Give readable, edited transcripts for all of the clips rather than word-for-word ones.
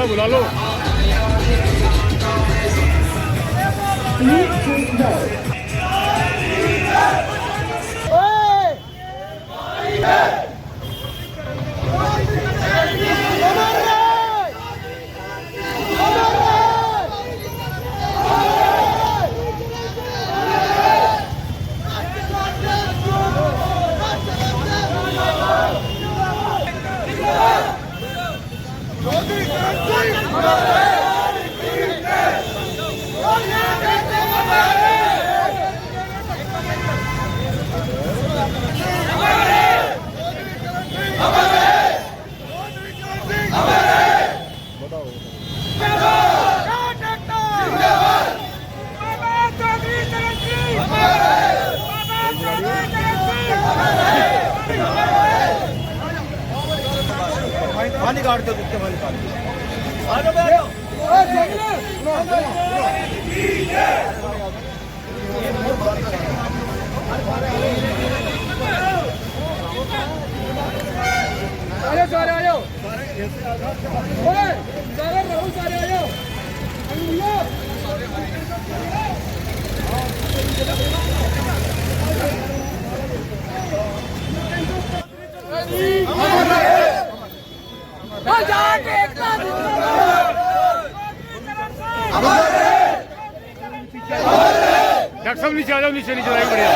बुला लो। पानी काट दो, जिसके पानी काट दो। डॉक्टर साहब नीचे आ जाओ, नीचे नीचे आइए, बढ़िया।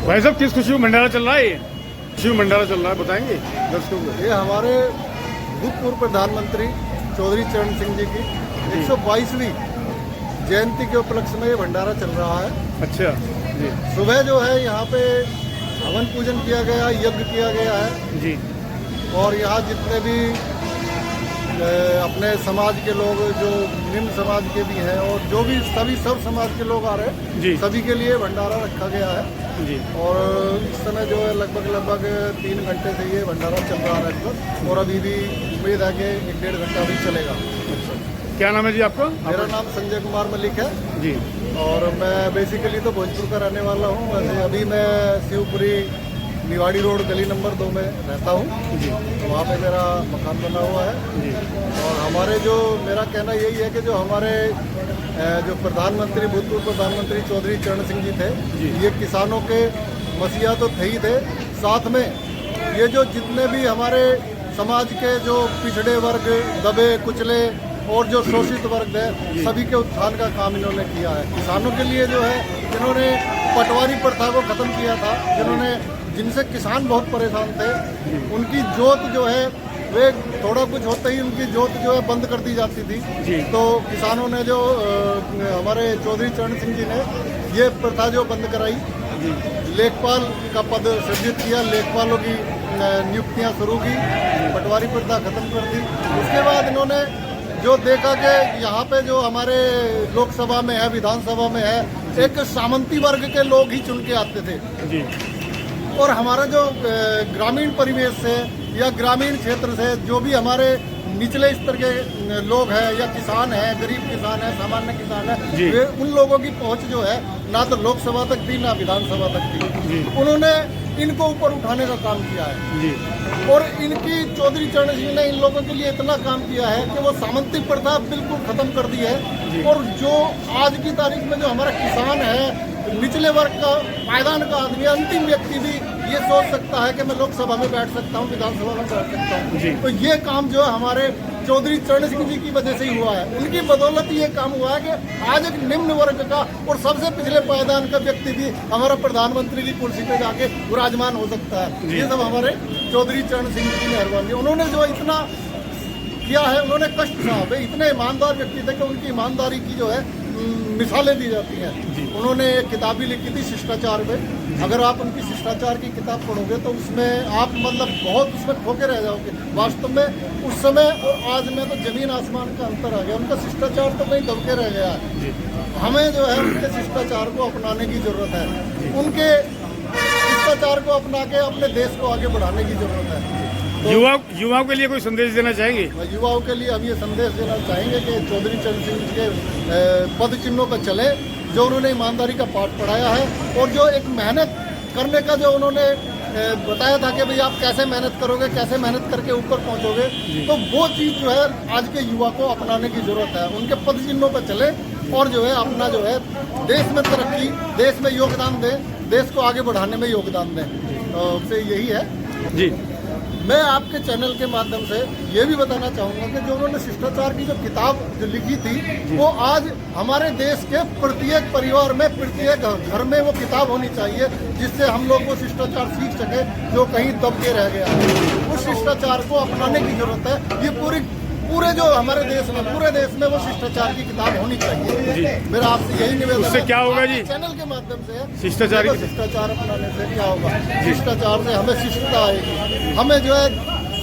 भाई साहब, किस खुशी में भंडारा चल रहा है? ये खुशी में भंडारा चल रहा है, बताएंगे दर्शकों को? ये हमारे भूतपूर्व प्रधानमंत्री चौधरी चरण सिंह जी की 122वीं जयंती के उपलक्ष्य में ये भंडारा चल रहा है। अच्छा जी। सुबह जो है यहाँ पे हवन पूजन किया गया, यज्ञ किया गया है जी। और यहाँ जितने भी अपने समाज के लोग, जो निम्न समाज के भी हैं और जो भी सभी सब समाज के लोग आ रहे हैं जी, सभी के लिए भंडारा रखा गया है जी। और इस समय जो है लगभग 3 घंटे से ये भंडारा चल रहा है लगभग, और अभी भी उम्मीद है कि 1-1.5 घंटा भी चलेगा। क्या नाम है जी आपका? मेरा नाम संजय कुमार मलिक है जी। और मैं बेसिकली तो भोजपुर का रहने वाला हूँ। वैसे अभी मैं शिवपुरी निवाड़ी रोड गली नंबर 2 में रहता हूँ जी। वहाँ पे मेरा मकान बना हुआ है जी। और हमारे जो, मेरा कहना यही है कि जो हमारे जो प्रधानमंत्री, भूतपूर्व प्रधानमंत्री चौधरी चरण सिंह जी थे, ये किसानों के मसीहा तो थे ही थे, साथ में ये जो जितने भी हमारे समाज के जो पिछड़े वर्ग, दबे कुचले और जो शोषित वर्ग है, सभी के उत्थान का काम इन्होंने किया है। किसानों के लिए जो है इन्होंने पटवारी प्रथा को खत्म किया था, जिनसे किसान बहुत परेशान थे। उनकी जोत जो है वे थोड़ा कुछ होते ही उनकी जोत जो है बंद कर दी जाती थी। तो किसानों ने जो हमारे चौधरी चरण सिंह जी ने ये प्रथा जो बंद कराई, लेखपाल का पद सृजित किया, लेखपालों की नियुक्तियां शुरू की, पटवारी प्रथा खत्म कर दी। उसके बाद इन्होंने जो देखा कि यहाँ पे जो हमारे लोकसभा में है, विधानसभा में है, एक सामंती वर्ग के लोग ही चुन के आते थे जी। और हमारा जो ग्रामीण परिवेश से या ग्रामीण क्षेत्र से जो भी हमारे निचले स्तर के लोग हैं या किसान हैं, गरीब किसान हैं, सामान्य किसान हैं, वे उन लोगों की पहुंच जो है ना तो लोकसभा तक थी ना विधानसभा तक थी। उन्होंने इनको ऊपर उठाने का काम किया है जी। और इनकी चौधरी चरण सिंह ने इन लोगों के लिए इतना काम किया है कि वो सामंती प्रथा बिल्कुल खत्म कर दी है। और जो आज की तारीख में जो हमारा किसान है, निचले वर्ग का पायदान का आदमी, अंतिम व्यक्ति भी ये सोच सकता है कि मैं लोकसभा में बैठ सकता हूँ, विधानसभा में बैठ सकता हूँ। तो ये काम जो है हमारे चौधरी चरण सिंह जी की वजह से ही हुआ है। उनकी बदौलत ये काम हुआ है कि आज एक निम्न वर्ग का और सबसे पिछले पायदान का व्यक्ति भी हमारा प्रधानमंत्री की कुर्सी पे जाके विराजमान हो सकता है। ये सब हमारे चौधरी चरण सिंह जी की मेहरबानी। उन्होंने जो इतना किया है, उन्होंने कष्ट सहा, वे इतने ईमानदार व्यक्ति थे कि उनकी ईमानदारी की जो है मिसालें दी जाती हैं। उन्होंने एक किताब भी लिखी थी शिष्टाचार पे। अगर आप उनकी शिष्टाचार की किताब पढ़ोगे तो उसमें आप मतलब बहुत उसमें खोके रह जाओगे। वास्तव में उस समय और आज में तो जमीन आसमान का अंतर आ गया। उनका शिष्टाचार तो कहीं दबके रह गया है। हमें जो है उनके शिष्टाचार को अपनाने की जरूरत है। उनके शिष्टाचार को अपना के अपने देश को आगे बढ़ाने की जरूरत है। तो युवाओं के लिए कोई संदेश देना चाहेंगे? युवाओं के लिए हम ये संदेश देना चाहेंगे कि चौधरी चरण सिंह के पद चिन्हों पर चले, जो उन्होंने ईमानदारी का पाठ पढ़ाया है और जो एक मेहनत करने का जो उन्होंने बताया था कि भाई आप कैसे मेहनत करोगे, कैसे मेहनत करके ऊपर पहुंचोगे, तो वो चीज़ जो है आज के युवा को अपनाने की जरूरत है। उनके पद चिन्हों पर चले और जो है अपना जो है देश में तरक्की, देश में योगदान दें, देश को आगे बढ़ाने में योगदान दें। तो उससे यही है जी। मैं आपके चैनल के माध्यम से ये भी बताना चाहूँगा कि जो उन्होंने शिष्टाचार की जो किताब जो लिखी थी वो आज हमारे देश के प्रत्येक परिवार में, प्रत्येक घर में वो किताब होनी चाहिए, जिससे हम लोग वो शिष्टाचार सीख सके जो कहीं दब के रह गया है। उस शिष्टाचार को अपनाने की जरूरत है। ये पूरे जो हमारे देश में, पूरे देश में वो शिष्टाचार की किताब होनी चाहिए। मेरा आपसे यही निवेदन है। उससे क्या होगा जी? चैनल के माध्यम से शिष्टाचार अपनाने से क्या होगा? शिष्टाचार से हमें शिष्टता आएगी। हमें जो है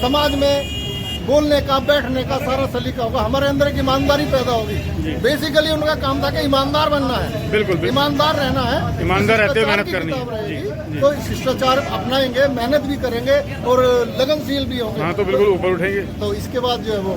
समाज में बोलने का, बैठने का सारा सलीका होगा। हमारे अंदर एक ईमानदारी पैदा होगी। बेसिकली उनका काम था कि ईमानदार बनना है। बिल्कुल ईमानदार रहना है, ईमानदार रहते हुए मेहनत करनी है। तो शिष्टाचार अपनाएंगे, मेहनत भी करेंगे और लगनशील भी होंगे। हाँ, तो बिल्कुल ऊपर उठेंगे। तो इसके बाद जो है वो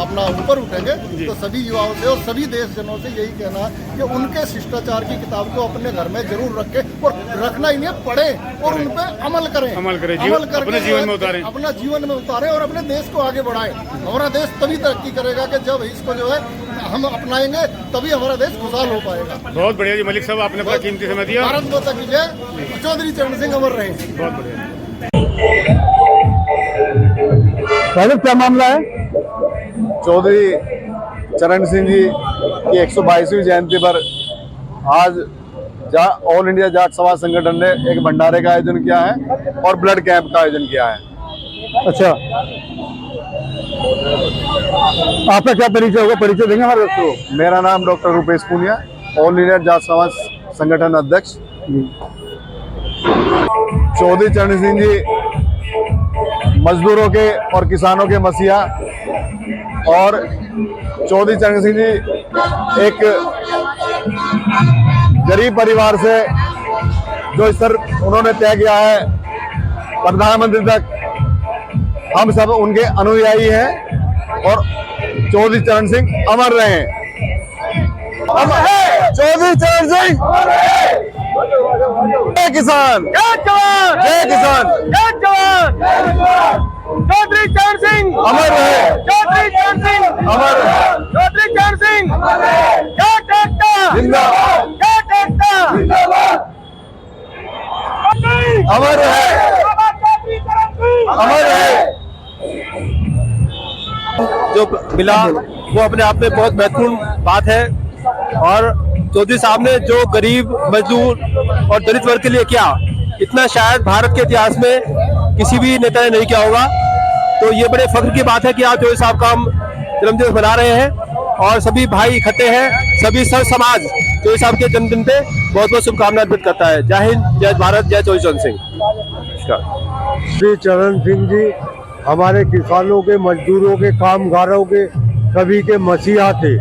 अपना ऊपर उठेंगे। तो सभी युवाओं से और सभी देशजनों से यही कहना है कि उनके शिष्टाचार की किताब को अपने घर में जरूर रखें और रखना ही नहीं, पढ़ें और उन पर अमल करें। अमल करके अपने जीवन में उतारें, अपना जीवन में उतारें और अपने देश को आगे बढ़ाएं। हमारा देश तभी तरक्की करेगा कि जब इसको जो है हम अपनाएंगे, तभी हमारा देश खुशहाल हो पाएगा। बहुत बढ़िया जी मलिक साहब, आपने अपना कीमती समय दिया। भारत माता की जय। चौधरी चरण सिंह अमर रहे। बहुत बढ़िया। क्या मामला है? चौधरी चरण सिंह जी की 122वीं जयंती पर आज ऑल इंडिया जाट समाज संगठन ने एक भंडारे का आयोजन किया है और ब्लड कैंप का आयोजन किया है। अच्छा, आपका क्या परिचय होगा? परिचय देंगे हमारे दोस्तों को। मेरा नाम doctor Rupesh Punia, all India Jat समाज संगठन अध्यक्ष। चौधरी चरण सिंह जी मजदूरों के और किसानों के मसीहा, और चौधरी चरण सिंह जी एक गरीब परिवार से जो स्तर उन्होंने तय किया है प्रधानमंत्री तक, हम सब उनके अनुयायी हैं और चौधरी चरण सिंह अमर रहे। चौधरी चरण सिंह जय किसान, जय जवान, जय किसान, जय जवान। चौधरी चरण सिंह अमर रहे, चौधरी चरण सिंह अमर रहे, चौधरी चरण सिंह अमर रहे। जय एकता जिंदाबाद, जय एकता जिंदाबाद, अमर रहे, अमर रहे। जो मिला वो अपने आप में बहुत महत्वपूर्ण बात है। और चौधरी साहब ने जो गरीब, मजदूर और दलित वर्ग के लिए किया, इतना शायद भारत के इतिहास में किसी भी नेता ने नहीं किया होगा। तो ये बड़े फख्र की बात है कि आज चौधरी साहब का हम जन्मदिन मना रहे हैं और सभी भाई इकट्ठे हैं। सभी सर समाज चौधरी साहब के जन्मदिन पे बहुत बहुत शुभकामनाएं व्यक्त करता है। जय हिंद, जय भारत, जय चौधरी चरण सिंह। श्री चरण सिंह जी हमारे किसानों के, मजदूरों के, कामगारों के, सभी के मसीहा थे।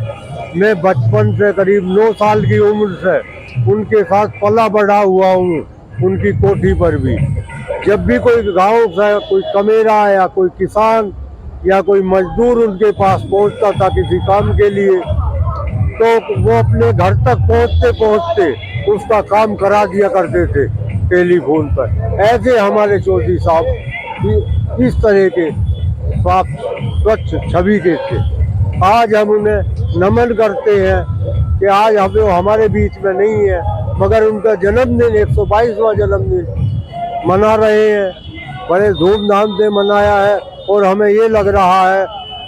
मैं बचपन से करीब 9 साल की उम्र से उनके साथ पला बढ़ा हुआ हूँ, उनकी कोठी पर भी। जब भी कोई गांव से कोई कमेरा या कोई किसान या कोई मजदूर उनके पास पहुंचता था किसी काम के लिए, तो वो अपने घर तक पहुंचते पहुंचते उसका काम करा दिया करते थे टेलीफोन पर। ऐसे हमारे चौधरी साहब इस तरह के साफ स्वच्छ छवि के थे। आज हम उन्हें नमन करते हैं कि आज हम हमारे बीच में नहीं है, मगर उनका जन्मदिन 122वां जन्मदिन मना रहे हैं। बड़े धूमधाम से मनाया है और हमें ये लग रहा है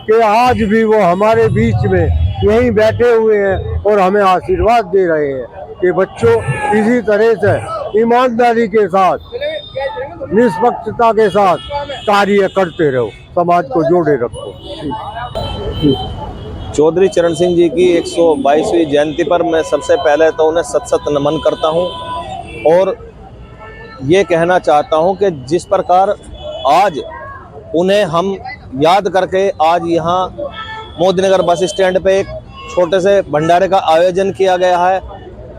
कि आज भी वो हमारे बीच में यहीं बैठे हुए हैं और हमें आशीर्वाद दे रहे हैं कि बच्चों इसी तरह से ईमानदारी के साथ, निष्पक्षता के साथ कार्य करते रहो, समाज को जोड़े रखो। चौधरी चरण सिंह जी की 122वीं जयंती पर मैं सबसे पहले तो उन्हें सत सत नमन करता हूं और ये कहना चाहता हूं कि जिस प्रकार आज उन्हें हम याद करके आज यहाँ मोदीनगर बस स्टैंड पे एक छोटे से भंडारे का आयोजन किया गया है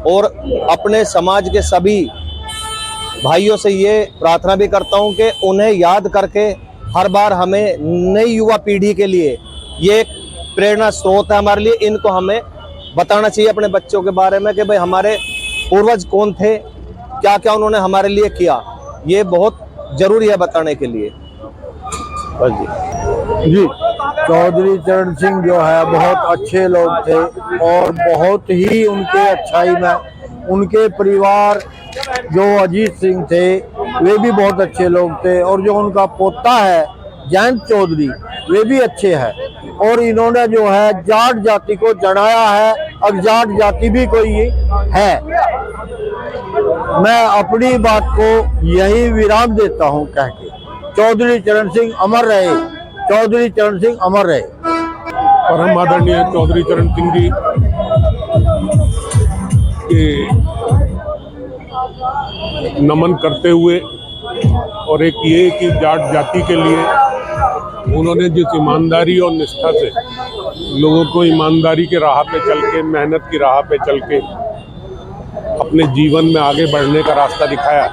और अपने समाज के सभी भाइयों से ये प्रार्थना भी करता हूं कि उन्हें याद करके हर बार हमें नई युवा पीढ़ी के लिए ये एक प्रेरणा स्रोत है हमारे लिए। इनको हमें बताना चाहिए अपने बच्चों के बारे में कि भाई हमारे पूर्वज कौन थे, क्या क्या उन्होंने हमारे लिए किया, ये बहुत जरूरी है बताने के लिए। बस जी। चौधरी चरण सिंह जो है बहुत अच्छे लोग थे और बहुत ही उनके अच्छाई में उनके परिवार जो अजीत सिंह थे वे भी बहुत अच्छे लोग थे और जो उनका पोता है जयंत चौधरी वे भी अच्छे हैं और इन्होंने जो है जाट जाति को जड़ाया है। अब जाट जाति भी कोई है। मैं अपनी बात को यही विराम देता हूं कह के चौधरी चरण सिंह अमर रहे, चौधरी चरण सिंह अमर रहे। परम आदरणीय चौधरी चरण सिंह जी के नमन करते हुए और एक ये कि जाट जाति के लिए उन्होंने जिस ईमानदारी और निष्ठा से लोगों को ईमानदारी के राह पे चल के, मेहनत की राह पे चल के अपने जीवन में आगे बढ़ने का रास्ता दिखाया,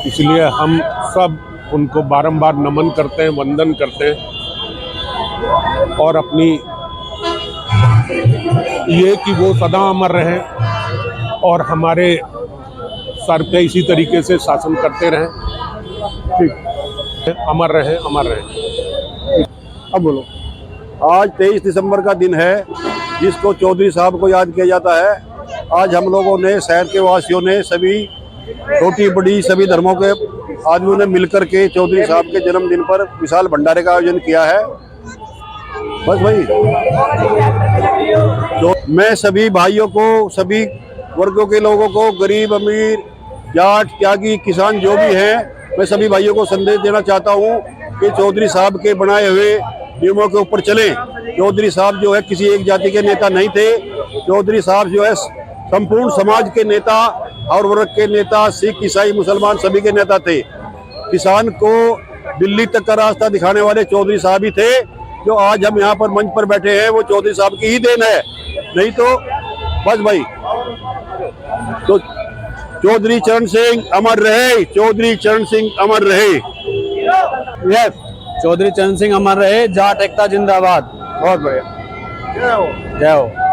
इसलिए हम सब उनको बारंबार नमन करते हैं, वंदन करते हैं और अपनी ये कि वो सदा अमर रहें और हमारे सर पे इसी तरीके से शासन करते रहें। ठीक, अमर रहें, अमर रहें। अब बोलो। आज 23 दिसंबर का दिन है जिसको चौधरी साहब को याद किया जाता है। आज हम लोगों ने, शहर के वासियों ने, सभी छोटी बड़ी सभी धर्मों के आदमियों ने मिलकर के चौधरी साहब के जन्मदिन पर विशाल भंडारे का आयोजन किया है। बस भाई, तो मैं सभी भाइयों को, सभी वर्गों के लोगों को, गरीब अमीर, जाट, त्यागी, किसान जो भी हैं, मैं सभी भाइयों को संदेश देना चाहता हूं कि चौधरी साहब के बनाए हुए नियमों के ऊपर चलें। चौधरी साहब जो है किसी एक जाति के नेता नहीं थे। चौधरी साहब जो है संपूर्ण समाज के नेता और वर्ग के नेता, सिख, ईसाई, मुसलमान सभी के नेता थे। किसान को दिल्ली तक का रास्ता दिखाने वाले चौधरी साहब ही थे। जो आज हम यहाँ पर मंच पर बैठे हैं वो चौधरी साहब की ही देन है, नहीं तो बस भाई। तो चौधरी चरण सिंह अमर रहे, चौधरी चरण सिंह अमर रहे। यस, चौधरी चरण सिंह अमर रहे। जाट एकता जिंदाबाद। बहुत बढ़िया। जय हो।